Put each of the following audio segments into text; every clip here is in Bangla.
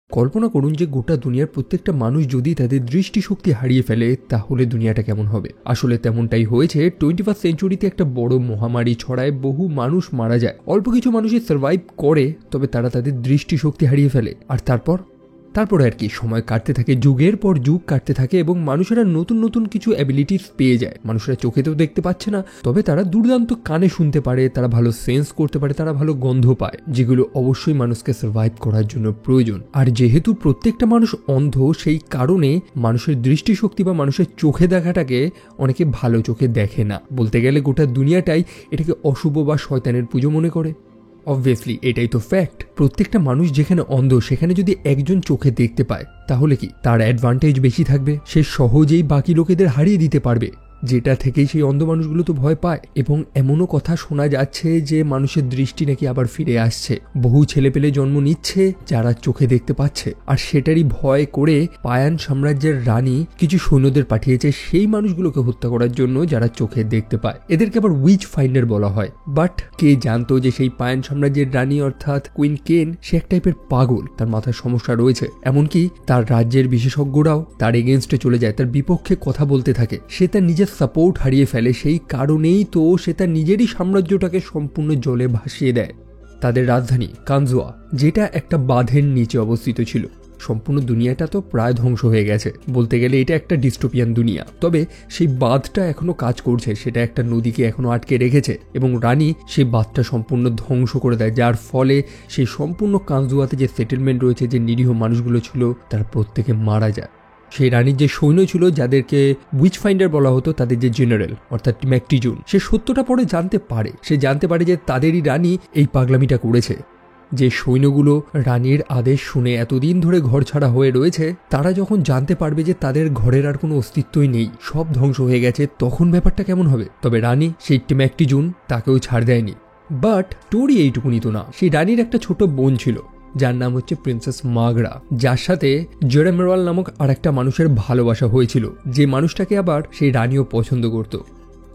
কল্পনা করুন যে গোটা দুনিয়ার প্রত্যেকটা মানুষ যদি তাদের দৃষ্টিশক্তি হারিয়ে ফেলে তাহলে দুনিয়াটা কেমন হবে। আসলে তেমনটাই হয়েছে। 21st সেঞ্চুরিতে একটা বড় মহামারী ছড়ায়, বহু মানুষ মারা যায়, অল্প কিছু মানুষই সার্ভাইভ করে, তবে তারা তাদের দৃষ্টিশক্তি হারিয়ে ফেলে। আর তারপরে আর কি সময় কাটতে থাকে, যুগের পর যুগ কাটতে থাকে এবং মানুষেরা নতুন নতুন কিছু অ্যাবিলিটিস পেয়ে যায়। মানুষেরা চোখেতেও দেখতে পাচ্ছে না, তবে তারা দুর্দান্ত কানে শুনতে পারে, তারা ভালো সেন্স করতে পারে, তারা ভালো গন্ধ পায়, যেগুলো অবশ্যই মানুষকে সার্ভাইভ করার জন্য প্রয়োজন। আর যেহেতু প্রত্যেকটা মানুষ অন্ধ, সেই কারণে মানুষের দৃষ্টিশক্তি বা মানুষের চোখে দেখাটাকে অনেকে ভালো চোখে দেখে না। বলতে গেলে গোটা দুনিয়াটাই এটাকে অশুভ বা শয়তানের পুজো মনে করে। অবভিয়াসলি এটাই তো ফ্যাক্ট। প্রত্যেকটা মানুষ যেখানে অন্ধ সেখানে যদি একজন চোখে দেখতে পায় তাহলে কি তার অ্যাডভান্টেজ বেশি থাকবে? সে সহজেই বাকি লোকেদের হারিয়ে দিতে পারবে, যেটা থেকেই সেই অন্ধ মানুষগুলো তো ভয় পায়। এবং এমনও কথা শোনা যাচ্ছে যে মানুষের দৃষ্টি নাকি আবার ফিরে আসছে, বহু ছেলেপেলে জন্ম নিচ্ছে যারা চোখে দেখতে পাচ্ছে। আর সেটারই ভয় করে পায়ান সাম্রাজ্যের রানী কিছু সৈন্যদের পাঠিয়েছে সেই মানুষগুলোকে হত্যা করার জন্য যারা চোখে দেখতে পায়। এদেরকে আবার উইচ ফাইন্ডার বলা হয়। বাট কে জানতো যে সেই পায়ান সাম্রাজ্যের রানী অর্থাৎ কুইন কেন সে এক টাইপের পাগল, তার মাথায় সমস্যা রয়েছে। এমনকি তার রাজ্যের বিশেষজ্ঞরাও তার এগেনস্টে চলে যায়, তার বিপক্ষে কথা বলতে থাকে। সে তার নিজের সাপোর্ট হারিয়ে ফেলে, সেই কারণেই তো সে তার নিজেরই সাম্রাজ্যটাকে সম্পূর্ণ জলে ভাসিয়ে দেয়। তাদের রাজধানী কানজুয়া, যেটা একটা বাঁধের নিচে অবস্থিত ছিল। সম্পূর্ণ দুনিয়াটা তো প্রায় ধ্বংস হয়ে গেছে, বলতে গেলে এটা একটা ডিস্টোপিয়ান দুনিয়া। তবে সেই বাঁধটা এখনো কাজ করছে, সেটা একটা নদীকে এখনো আটকে রেখেছে এবং রানী সেই বাঁধটা সম্পূর্ণ ধ্বংস করে দেয়, যার ফলে সেই সম্পূর্ণ কানজুয়াতে যে সেটেলমেন্ট রয়েছে, যে নিরীহ মানুষগুলো ছিল, তারা প্রত্যেকে মারা যায়। সেই রানীর যে সৈন্য ছিল যাদেরকে উইচ ফাইন্ডার বলা হতো, তাদের যে জেনারেল অর্থাৎ ম্যাকটিজুন, সে সত্যটা পরে জানতে পারে। সে জানতে পারে যে তাদেরই রানী এই পাগলামিটা করেছে। যে সৈন্যগুলো রানীর আদেশ শুনে এতদিন ধরে ঘর ছাড়া হয়ে রয়েছে, তারা যখন জানতে পারবে যে তাদের ঘরের আর কোনো অস্তিত্বই নেই, সব ধ্বংস হয়ে গেছে, তখন ব্যাপারটা কেমন হবে। তবে রানী সেই ম্যাকটিজুন তাকেও ছাড় দেয়নি। বাট স্টোরি এইটুকুনি তো না, সেই রানীর একটা ছোট বোন ছিল যার নাম হচ্ছে প্রিন্সেস মাগরা, যার সাথে জেরেমেরওয়াল নামক আর একটা মানুষের ভালোবাসা হয়েছিল, যে মানুষটাকে আবার সেই রানীও পছন্দ করত।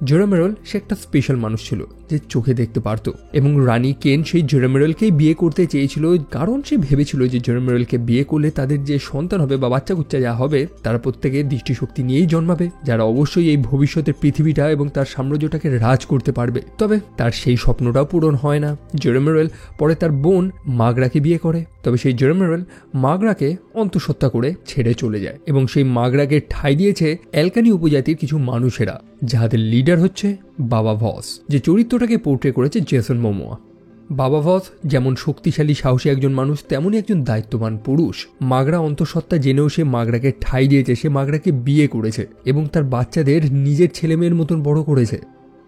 জেরেমেরল সে একটা স্পেশাল মানুষ ছিল যে চোখে দেখতে পারত এবং রানী কেন সেই জেরেমেরলকেই বিয়ে করতে চেয়েছিল, কারণ সে ভেবেছিল যে জেরেমেরলকে বিয়ে করলে তাদের যে সন্তান হবে বা বাচ্চা কুচ্চা যা হবে তারা প্রত্যেকে দৃষ্টিশক্তি নিয়েই জন্মাবে, যারা অবশ্যই এই ভবিষ্যতের পৃথিবীটা এবং তার সাম্রাজ্যটাকে রাজ করতে পারবে। তবে তার সেই স্বপ্নটাও পূরণ হয় না। জেরেমেরল পরে তার বোন মাগরাকে বিয়ে করে, তবে সেই জেরেমেরল মাগরাকে অন্তঃসত্ত্বা করে ছেড়ে চলে যায় এবং সেই মাগরাকে ঠাঁই দিয়েছে অ্যালকানি উপজাতির কিছু মানুষেরা, যাদের লিডার হচ্ছে বাবা ভস, যে চরিত্রটাকে পোর্ট্রে করেছে জেসন মোমোয়া। বাবা ভস যেমন শক্তিশালী সাহসী একজন মানুষ, তেমনই একজন দায়িত্ববান পুরুষ। মাগরা অন্তঃসত্ত্বা জেনেও সে মাগরাকে ঠাঁই দিয়েছে, সে মাগরাকে বিয়ে করেছে এবং তার বাচ্চাদের নিজের ছেলেমেয়ের মতন বড় করেছে।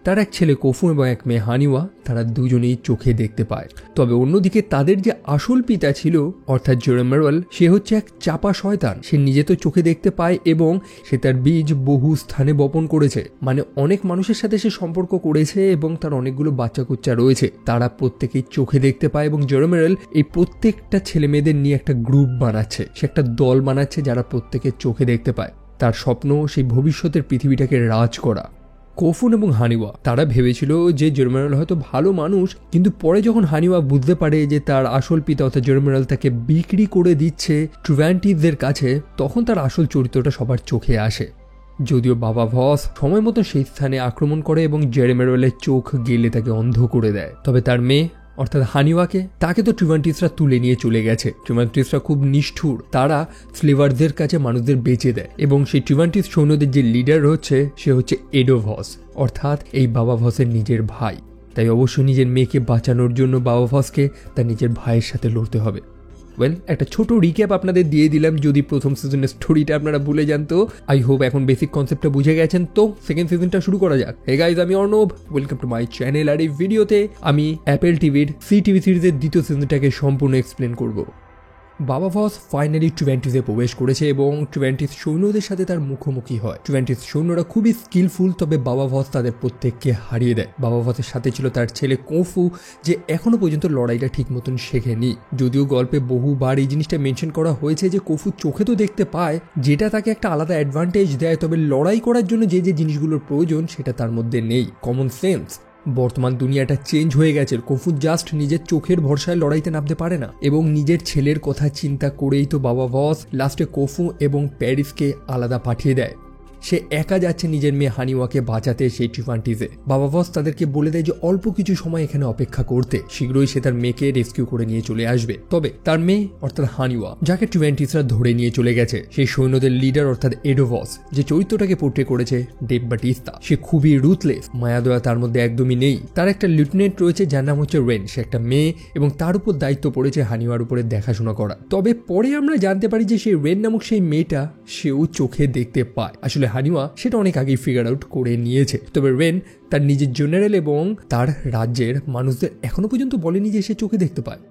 তার এক ছেলে কোফু এবং এক মেয়ে হানিওয়া, তারা দুজনেই চোখে দেখতে পায়। তবে অন্যদিকে তাদের যে আসল পিতা ছিল অর্থাৎ জেরেমেরল, সে হচ্ছে এক চাপা শয়তান। সে নিজে তো চোখে দেখতে পায় এবং সে তার বীজ বহু স্থানে বপন করেছে, মানে অনেক মানুষের সাথে সে সম্পর্ক করেছে এবং তার অনেকগুলো বাচ্চা কুচ্চা রয়েছে, তারা প্রত্যেকেই চোখে দেখতে পায়। এবং জেরেমেরল এই প্রত্যেকটা ছেলে মেয়েদের নিয়ে একটা গ্রুপ বানাচ্ছে, সে একটা দল বানাচ্ছে যারা প্রত্যেকে চোখে দেখতে পায়। তার স্বপ্ন সেই ভবিষ্যতের পৃথিবীটাকে রাজ করা। কোফুন এবং হানিওয়া তারা ভেবেছিল যে জেরেমেরল হয়তো ভালো মানুষ, কিন্তু পরে যখন হানিওয়া বুঝতে পারে যে তার আসল পিতা অর্থাৎ জেরেমেরল তাকে বিক্রি করে দিচ্ছে ট্রুভ্যান্টিসদের কাছে, তখন তার আসল চরিত্রটা সবার চোখে আসে। যদিও বাবা ভস সময় মতো সেই স্থানে আক্রমণ করে এবং জেরেমেরলের চোখ গেলে তাকে অন্ধ করে দেয়। তবে তার মেয়ে অর্থাৎ হানিওয়াকে, তাকে তো ট্রিভান্টিসরা তুলে নিয়ে চলে গেছে। ট্রিভান্টিসরা খুব নিষ্ঠুর, তারা স্লেভারদের কাছে মানুষদের বেচে দেয় এবং সেই ট্রিভান্টিস সৈন্যদের যে লিডার হচ্ছে সে হচ্ছে এডো ভস, অর্থাৎ এই বাবা ভসের নিজের ভাই। তাই অবশ্যই নিজের মেয়েকে বাঁচানোর জন্য বাবা ভসকে তার নিজের ভাইয়ের সাথে লড়তে হবে। ওয়েল, একটা ছোট রিক্যাপ আপনাদের দিয়ে দিলাম, যদি প্রথম সিজনের স্টোরিটা আপনারা ভুলে যান তো। আই হোপ এখন বেসিক কনসেপ্টটা বুঝে গেছেন। তো সেকেন্ড সিজনটা শুরু করা যাক। হে গাইজ, আমি Arnab, welcome to my channel. আর এই ভিডিওতে আমি অ্যাপেল টিভির CTV সিরিজের দ্বিতীয় সিজনটাকে সম্পূর্ণ এক্সপ্লেন করব। বাবা ভস ফাইনালি ট্রিভ্যান্টিসে প্রবেশ করেছে এবং ট্রিভ্যান্টিস সৈন্যদের সাথে তার মুখোমুখি হয়। ট্রিভ্যান্টিস সৈন্যরা খুবই স্কিলফুল, তবে বাবা ভস তাদের প্রত্যেককে হারিয়ে দেয়। বাবা ভসের সাথে ছিল তার ছেলে কোফু, যে এখনো পর্যন্ত লড়াইটা ঠিক মতন শেখেনি। যদিও গল্পে বহুবার এই জিনিসটা মেনশন করা হয়েছে যে কোফু চোখে তো দেখতে পায়, যেটা তাকে একটা আলাদা অ্যাডভান্টেজ দেয়, তবে লড়াই করার জন্য যে যে জিনিসগুলোর প্রয়োজন সেটা তার মধ্যে নেই, কমন সেন্স। বর্তমান দুনিয়াটা চেঞ্জ হয়ে গেছে। কফু জাস্ট নিজের চোখের ভরসায় লড়াইতে নামতে পারে না, এবং নিজের ছেলের কথা চিন্তা করেই তো বাবা ভস লাস্টে কফু এবং প্যারিসকে আলাদা পাঠিয়ে দেয়। সে একা যাচ্ছে নিজের মেয়ে হানিওয়াকে বাঁচাতে সেই টিফান্টিজে। বাবা ভস তাদেরকে বলে দেয় যে অল্প কিছু সময় এখানে অপেক্ষা করতে, শীঘ্রই সে তার মেয়েকে রেস্কিউ করে নিয়ে চলে আসবে। তবে তার মেয়ে অর্থাৎ হানিওয়া, যাকে টিফান্টিজরা ধরে নিয়ে চলে গেছে, সেই সৈন্যদের লিডার অর্থাৎ এডোভস, যে চরিত্রটাকে পোর্ট্রে করেছে ডেভ বাটিস্তা, সে খুবই রুথলেস, মায়াদয়া তার মধ্যে একদমই নেই। তার একটা লিউটেন্যান্ট রয়েছে যার নাম হচ্ছে রেন, সে একটা মেয়ে এবং তার উপর দায়িত্ব পড়েছে হানিওয়ার উপরে দেখাশোনা করা। তবে পরে আমরা জানতে পারি যে সেই রেন নামক সেই মেয়েটা সেও চোখে দেখতে পায়। আসলে হানিওয়া সেটা অনেক আগেই ফিগার আউট করে নিয়েছে। তবে রেন তার নিজের জেনারেল এবং তার রাজ্যের মানুষদের এখনো পর্যন্ত বলেনি যে সে চোখে দেখতে পায়।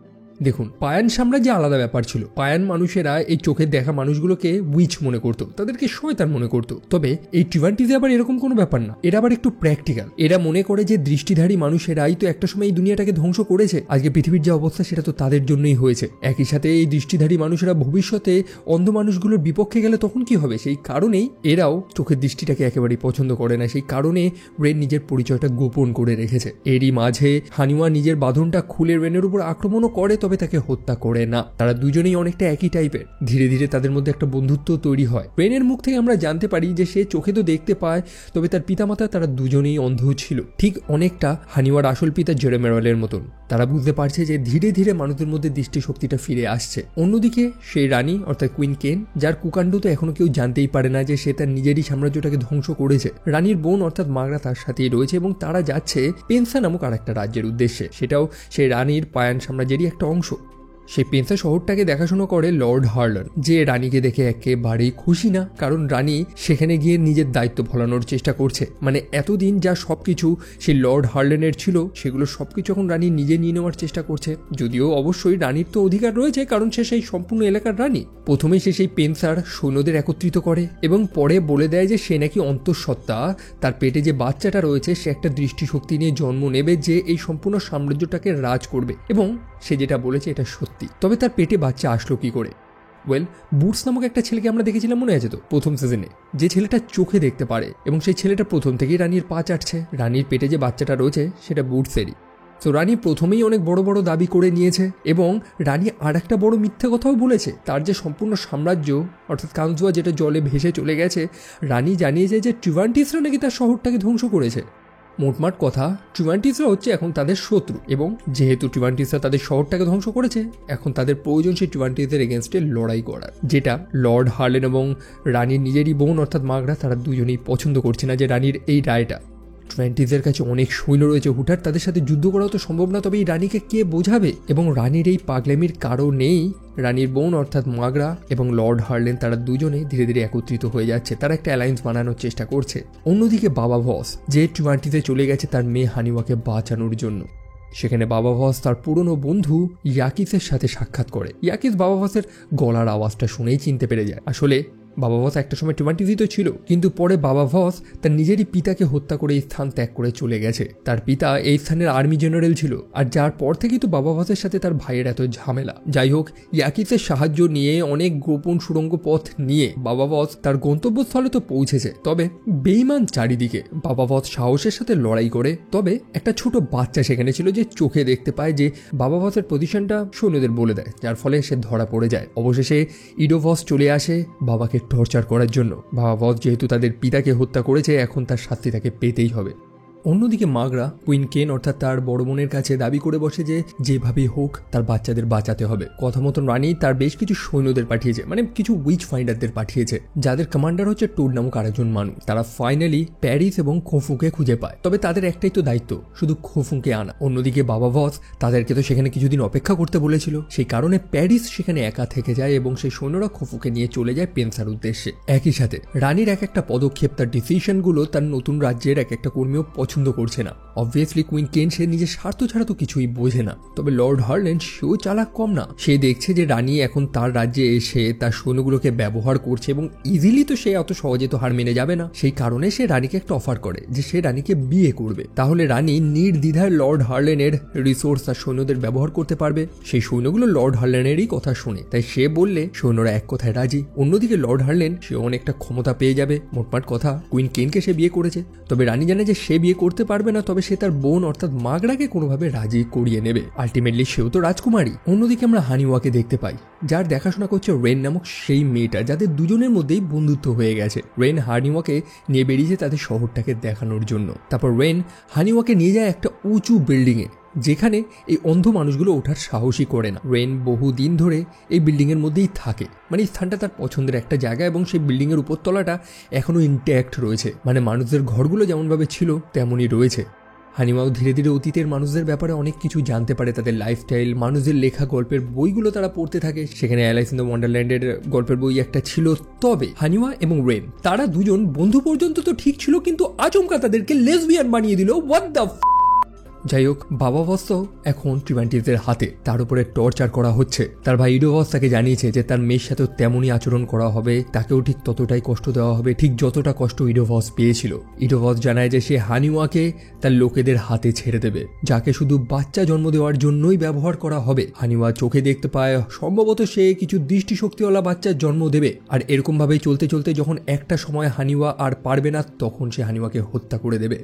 দেখুন, পায়ান সাম্রাজ্যে আলাদা ব্যাপার ছিল। পায়ান মানুষেরা এই চোখে দেখা মানুষগুলোকে উইচ মনে করত, তাদেরকে শয়তান মনে করত। তবে এই টিভান্টিজে আবার এরকম কোনো ব্যাপার না, এরা আবার একটু প্র্যাকটিক্যাল। এরা মনে করে যে দৃষ্টিধারী মানুষেরাই তো একটা সময় এই দুনিয়াটাকে ধ্বংস করেছে, আজকে পৃথিবীর যে অবস্থা সেটা তো তাদের জন্যই হয়েছে। একই সাথে এই দৃষ্টিধারী মানুষেরা ভবিষ্যতে অন্ধ মানুষগুলোর বিপক্ষে গেলে তখন কি হবে, সেই কারণেই এরাও চোখের দৃষ্টিটাকে একেবারেই পছন্দ করে না। সেই কারণে রেন নিজের পরিচয়টা গোপন করে রেখেছে। এরই মাঝে হানিওয়া নিজের বাঁধনটা খুলে রেনের উপর আক্রমণও করে, তবে তাকে হত্যা করে না। তারা দুজনেই অনেকটা একই টাইপের। ধীরে ধীরে তাদের মধ্যে একটা বন্ধুত্ব তৈরি হয়। রেনের মুখ থেকে আমরা জানতে পারি যে সে চোখে তো দেখতে পায়, তবে তার পিতামাতা তারা দুজনেই অন্ধ ছিল, ঠিক অনেকটা হানিওয়ার আসল পিতা জেরেমেরলের মতন। তারা বুঝতে পারছে যে ধীরে ধীরে মানুষদের মধ্যে দৃষ্টিশক্তিটা ফিরে আসছে। অন্যদিকে সেই রানী অর্থাৎ কুইন কেন, যার কুকাণ্ড তো এখনো কেউ জানতেই পারে না যে সে তার নিজেরই সাম্রাজ্যটাকে ধ্বংস করেছে। রানীর বোন অর্থাৎ মাগরা তার সাথেই রয়েছে এবং তারা যাচ্ছে পেনসা নামক আর একটা রাজ্যের উদ্দেশ্যে। সেটাও সেই রানীর পায়ান সাম্রাজ্যেরই একটা অংশ। সেই পেনসা শহরটাকে দেখাশোনা করে লর্ড হার্লান, যে রানীকে দেখে একেবারেই খুশি না, কারণ রানী সেখানে গিয়ে নিজের দায়িত্ব ভোলানোর চেষ্টা করছে। মানে এতদিন যা সবকিছু সেই লর্ড হার্লানের ছিল, সেগুলো সবকিছু এখন রানী নিজে নিয়ে নেওয়ার চেষ্টা করছে। যদিও অবশ্যই রানীর তো অধিকার রয়েছে, কারণ সে সেই সম্পূর্ণ এলাকার রানী। প্রথমেই সে সেই পেনসার সৈন্যদের একত্রিত করে এবং পরে বলে দেয় যে সে নাকি অন্তঃসত্ত্বা, তার পেটে যে বাচ্চাটা রয়েছে সে একটা দৃষ্টিশক্তি নিয়ে জন্ম নেবে, যে এই সম্পূর্ণ সাম্রাজ্যটাকে রাজ করবে। এবং সে যেটা বলেছে এটা সত্যি। তবে তার পেটে বাচ্চা আসলো কি করে? বুটস নামক একটা ছেলেকে আমরা দেখেছিলাম, মনে আছে তো, প্রথম সিজনে, যে ছেলেটা চোখে দেখতে পারে এবং সেই ছেলেটা প্রথম থেকেই রানীর পা চাটছে। রানীর পেটে যে বাচ্চাটা রয়েছে সেটা বুটসেরই। তো রানী প্রথমেই অনেক বড় বড় দাবি করে নিয়েছে এবং রানী আর একটা বড় মিথ্যে কথাও বলেছে। তার যে সম্পূর্ণ সাম্রাজ্য অর্থাৎ কাউন্সুয়া যেটা জলে ভেসে চলে গেছে, রানী জানিয়েছে যে টিভান্টিসরা নাকি তার শহরটাকে ধ্বংস করেছে। মোটমাট কথা, টিভান্টিসরা হচ্ছে এখন তাদের শত্রু, এবং যেহেতু টিভান্টিসরা তাদের শহরটাকে ধ্বংস করেছে, এখন তাদের প্রয়োজন সেই টিভান্টিসদের এগেনস্টে লড়াই করার, যেটা লর্ড হার্লেন এবং রানীর নিজেরই বোন অর্থাৎ মাগরা তারা দুজনেই পছন্দ করছে না যে রানীর এই রায়টা। টিভান্টিসের কাছে অনেক সৈন্য রয়েছে, হুঠাৎ তাদের সাথে যুদ্ধ করাও তো সম্ভব না। তবে এই রানীকে কে বোঝাবে? এবং রানীর এই পাগলামির কারণেই রানীর বোন অর্থাৎ মাগরা এবং লর্ড হার্লেন তারা দুজনে ধীরে ধীরে একত্রিত হয়ে যাচ্ছে। তারা একটা অ্যালায়েন্স বানানোর চেষ্টা করছে। অন্যদিকে বাবা ভস, যে টিভান্টিসে চলে গেছে তার মেয়ে হানিওয়াকে বাঁচানোর জন্য, সেখানে বাবা ভস তার পুরনো বন্ধু ইয়াকিসের সাথে সাক্ষাৎ করে। ইয়াকিস বাবা ভসের গলার আওয়াজটা শুনেই চিনতে পেরে যায়। আসলে বাবা ভস একটা সময় টিভান্টিসই তো ছিল, কিন্তু পরে বাবা ভস তার নিজেরই পিতাকে হত্যা করে এই স্থান ত্যাগ করে চলে গেছে। তার পিতা এই স্থানের আর্মি জেনারেল ছিল, আর যার পর থেকেই তো বাবা ভসের সাথে তার ভাইয়ের এত ঝামেলা। যাই হোক, ইয়াকিসের সাহায্য নিয়ে অনেক গোপন সুড়ঙ্গ পথ নিয়ে বাবা ভস তার গন্তব্যস্থলে তো পৌঁছেছে। তবে বেইমান চারিদিকে বাবা ভস সাহসের সাথে লড়াই করে। তবে একটা ছোট বাচ্চা সেখানে ছিল যে চোখে দেখতে পায় যে বাবা ভসের পজিশনটা সৈন্যদের বলে দেয়, যার ফলে সে ধরা পড়ে যায়। অবশেষে ইডোভস চলে আসে বাবাকে টর্চার করার জন্য। বাবা ভস যেহেতু তাদের পিতাকে হত্যা করেছে, এখন তার শাস্তি তাকে পেতেই হবে। অন্যদিকে মাগরা কুইন কেন অর্থাৎ তার বড় বোনের কাছে দাবি করে বসে যে যেভাবেই হোক তার বাচ্চাদের বাঁচাতে হবে। কথা মতন রানী তার বেশ কিছু সৈন্যদের পাঠিয়েছে, মানে কিছু উইচ ফাইন্ডারদের পাঠিয়েছে, যাদের কমান্ডার হচ্ছে টোড নামক আরেকজন মানুষ। তারা ফাইনালি প্যারিস এবং খোফুকে খুঁজে পায়। তবে তাদের একটাই তো দায়িত্ব, শুধু খোফুকে আনা। অন্যদিকে বাবা ভস তাদেরকে তো সেখানে কিছুদিন অপেক্ষা করতে বলেছিল, সেই কারণে প্যারিস সেখানে একা থেকে যায় এবং সেই সৈন্যরা খোফুকে নিয়ে চলে যায় পেনসার উদ্দেশ্যে। একই সাথে রানীর এক একটা পদক্ষেপ, তার ডিসিশনগুলো তার নতুন রাজ্যের এক একটা কর্মীও পছন্দ করছে না। অবভিয়াসলি কুইন কেন সে নিজের স্বার্থ ছাড়া তো কিছুই বোঝে না। তবে লর্ড হার্লেন সেও চালাক কম না। সে দেখছে যে রানী এখন তার রাজ্যে এসে তার সৈন্যগুলোকে ব্যবহার করছে এবং ইজিলি তো সে অত সহজে তো হার মেনে যাবে না। সেই কারণে সে রানীকে একটা অফার করে যে সে রানীকে বিয়ে করবে, তাহলে রানী নির্দ্বিধায় লর্ড হার্লেনের রিসোর্স আর সৈন্যদের ব্যবহার করতে পারবে। সেই সৈন্যগুলো লর্ড হার্লেনেরই কথা শুনে, তাই সে বললে সৈন্যরা এক কথায় রাজি। অন্যদিকে লর্ড হার্লেন সে অনেকটা ক্ষমতা পেয়ে যাবে। মোটমাট কথা, কুইন কেনকে সে বিয়ে করেছে। তবে রানী জানে যে সে বিয়ে করতে পারবে না, তবে সে তার বোন অর্থাৎ মাগরাকে কোনোভাবে রাজি করিয়ে নেবে। আলটিমেটলি সেও তো রাজকুমারী। অন্যদিকে আমরা হানিওয়াকে দেখতে পাই, যার দেখাশোনা করছে রেন নামক সেই মেয়েটা, যাদের দুজনের মধ্যেই বন্ধুত্ব হয়ে গেছে। রেন হানিওয়াকে নিয়ে বেরিয়েছে তাদের শহরটাকে দেখানোর জন্য। তারপর রেন হানিওয়াকে নিয়ে যায় একটা উঁচু বিল্ডিংয়ে, যেখানে এই অন্ধ মানুষগুলো ওঠার সাহসই করে না। রেন বহুদিন ধরে এই বিল্ডিংয়ের মধ্যেই থাকে, মানে এই স্থানটা তার পছন্দের একটা জায়গা, এবং সেই বিল্ডিংয়ের উপরতলাটা এখনও ইনট্যাক্ট রয়েছে, মানে মানুষদের ঘরগুলো যেমনভাবে ছিল তেমনই রয়েছে। হানিওয়াও ধীরে ধীরে অতীতের মানুষদের ব্যাপারে অনেক কিছু জানতে পারে, তাদের লাইফস্টাইল, মানুষদের লেখা গল্পের বইগুলো তারা পড়তে থাকে। সেখানে অ্যালাইস ইন দ্য ওয়ান্ডারল্যান্ডের গল্পের বই একটা ছিল। তবে হানিওয়া এবং রেন তারা দুজন বন্ধু পর্যন্ত তো ঠিক ছিল, কিন্তু আচমকা তাদেরকে লেসবিয়ান বানিয়ে দিল। হোয়াট দ্য যাই হোক, বাবা বস তো এখন ট্রিভান্টিসের হাতে, তার উপরে টর্চার করা হচ্ছে। তার ভাই ইডোভস তাকে জানিয়েছে যে তার মেয়ের সাথেও তেমনই আচরণ করা হবে, তাকেও ঠিক ততটাই কষ্ট দেওয়া হবে, ঠিক যতটা কষ্ট ইডোভস পেয়েছিল। ইডোভস জানায় যে সে হানিওয়াকে তার লোকেদের হাতে ছেড়ে দেবে, যাকে শুধু বাচ্চা জন্ম দেওয়ার জন্যই ব্যবহার করা হবে। হানিওয়া চোখে দেখতে পায় সম্ভবত সে কিছু দৃষ্টিশক্তিওয়ালা বাচ্চার জন্ম দেবে, আর এরকম ভাবেই চলতে চলতে যখন একটা সময় হানিওয়া আর পারবে না, তখন সে হানিওয়াকে হত্যা করে দেবে।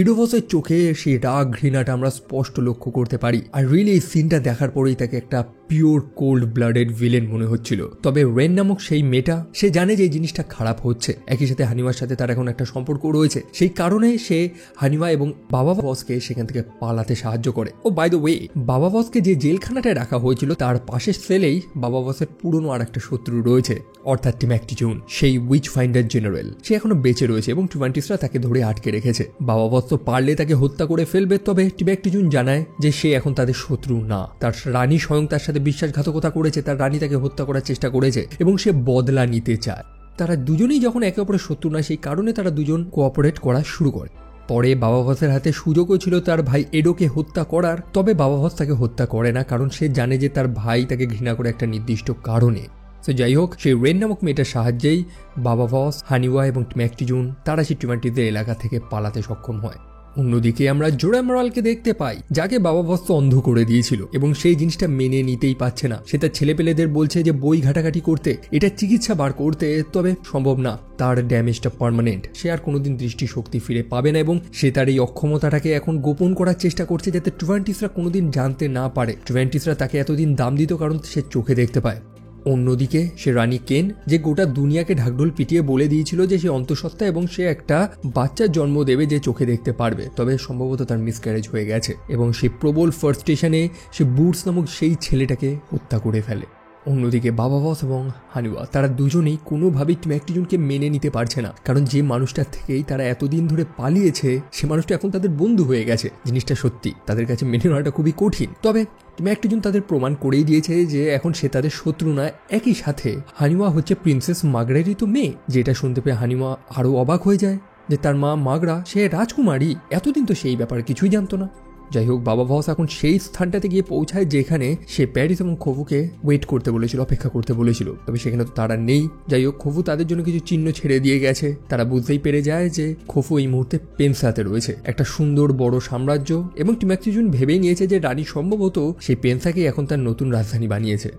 ইডোভসের চোখে সেই রাগ ঘৃণাটা আমরা স্পষ্ট লক্ষ্য করতে পারি, আর রিয়েলি এই সিনটা দেখার পরেই তাকে একটা পিওর কোল্ড ব্লাডেড ভিলেন মনে হচ্ছিল। তবে রেন নামক সেই মেয়েটা, সে জানে যে এই জিনিসটা খারাপ হচ্ছে, একই সাথে হানিওয়ার সাথে তার এখন একটা সম্পর্ক রয়েছে, সেই কারণে সে হানিওয়া এবং বাবা বসকে সেখান থেকে পালাতে সাহায্য করে। ও বাই দ্য ওয়ে, বাবা বসকে যে জেলখানাটায় রাখা হয়েছিল তার পাশের সেলেই বাবা বসের পুরনো আর একটা শত্রু রয়েছে, অর্থাৎ টিম্যাকটিজুন, সেই উইচ ফাইন্ডার জেনারেল। সে এখনো বেঁচে রয়েছে এবং ট্রিভান্টিসরা তাকে ধরে আটকে রেখেছে। বাবা বস তো পারলে তাকে হত্যা করে ফেলবে, তবে টিম্যাকটিজুন জানায় যে সে এখন তাদের শত্রু না। তার রানী স্বয়ং তার সাথে বিশ্বাসঘাতকতা করেছে, তার রানী তাকে হত্যা করার চেষ্টা করেছে এবং সে বদলা নিতে চায়। তারা দুজনেই যখন একে অপরের শত্রু না, সেই কারণে তারা দুজন কোঅপারেট করা শুরু করে। পরে বাবা বসের হাতে সুযোগও ছিল তার ভাই এডোকে হত্যা করার, তবে বাবা বস তাকে হত্যা করে না, কারণ সে জানে যে তার ভাই তাকে ঘৃণা করে একটা নির্দিষ্ট কারণে। তো যাই হোক, সেই রেন নামক মেয়েটার সাহায্যেই বাবা বস, হানিওয়া এবং টিম্যাকটিজুন তারা সেই ট্রিভান্টিসের এলাকা থেকে পালাতে সক্ষম হয়। অন্যদিকে আমরা জোরা মরালকে দেখতে পাই, যাকে বাবা বস অন্ধ করে দিয়েছিল এবং সেই জিনিসটা মেনে নিতেই পারছে না। সে তার ছেলেপেলেদের বলছে যে বই ঘাটাঘাটি করতে, এটা চিকিৎসা বার করতে, তবে সম্ভব না, তার ড্যামেজটা পার্মানেন্ট, সে আর কোনোদিন দৃষ্টিশক্তি ফিরে পাবে না, এবং সে তার এই অক্ষমতাটাকে এখন গোপন করার চেষ্টা করছে যাতে ট্রিভান্টিসরা কোনোদিন জানতে না পারে। ট্রিভান্টিসরা তাকে এতদিন দাম দিত কারণ সে চোখে দেখতে পায়। অন্যদিকে সে রানী কেন, যে গোটা দুনিয়াকে ঢাকঢোল পিটিয়ে বলে দিয়েছিল যে সে অন্তঃসত্ত্বা এবং সে একটা বাচ্চার জন্ম দেবে যে চোখে দেখতে পারবে, তবে সম্ভবত তার মিসক্যারেজ হয়ে গেছে, এবং সে প্রবল ফার্স্ট স্টেশনে সে বুটস নামক সেই ছেলেটাকে হত্যা করে ফেলে। অন্যদিকে বাবা বস এবং হানিওয়া তারা দুজনেই কোনোভাবেই টিম্যাকটিজুনকে মেনে নিতে পারছে না, কারণ যে মানুষটার থেকেই তারা এতদিন ধরে পালিয়েছে সে মানুষটা এখন তাদের বন্ধু হয়ে গেছে। জিনিসটা সত্যি তাদের কাছে মেনে নেওয়াটা খুবই কঠিন, তবে টিম্যাকটিজুন তাদের প্রমাণ করেই দিয়েছে যে এখন সে তাদের শত্রু না। একই সাথে হানিওয়া হচ্ছে প্রিন্সেস মাগরারই তো মেয়ে, যেটা শুনতে পেয়ে হানিওয়া আরও অবাক হয়ে যায় যে তার মা মাগরা সে রাজকুমারী, এতদিন তো সেই ব্যাপারে কিছুই জানতো না। যাই হোক, বাবা বস এখন সেই স্থানটাতে গিয়ে পৌঁছায় যেখানে সে প্যারিস এবং খোফুকে ওয়েট করতে বলেছিল, অপেক্ষা করতে বলেছিল, তবে সেখানে তো তারা নেই। যাই হোক, খোফু তাদের জন্য কিছু চিহ্ন ছেড়ে দিয়ে গেছে। তারা বুঝতেই পেরে যায় যে খোফু এই মুহূর্তে পেনসাতে রয়েছে, একটা সুন্দর বড় সাম্রাজ্য, এবং টিম্যাকটিজুন ভেবেই নিয়েছে যে রানী সম্ভবত সেই পেনসাকে এখন তার নতুন রাজধানী বানিয়েছে।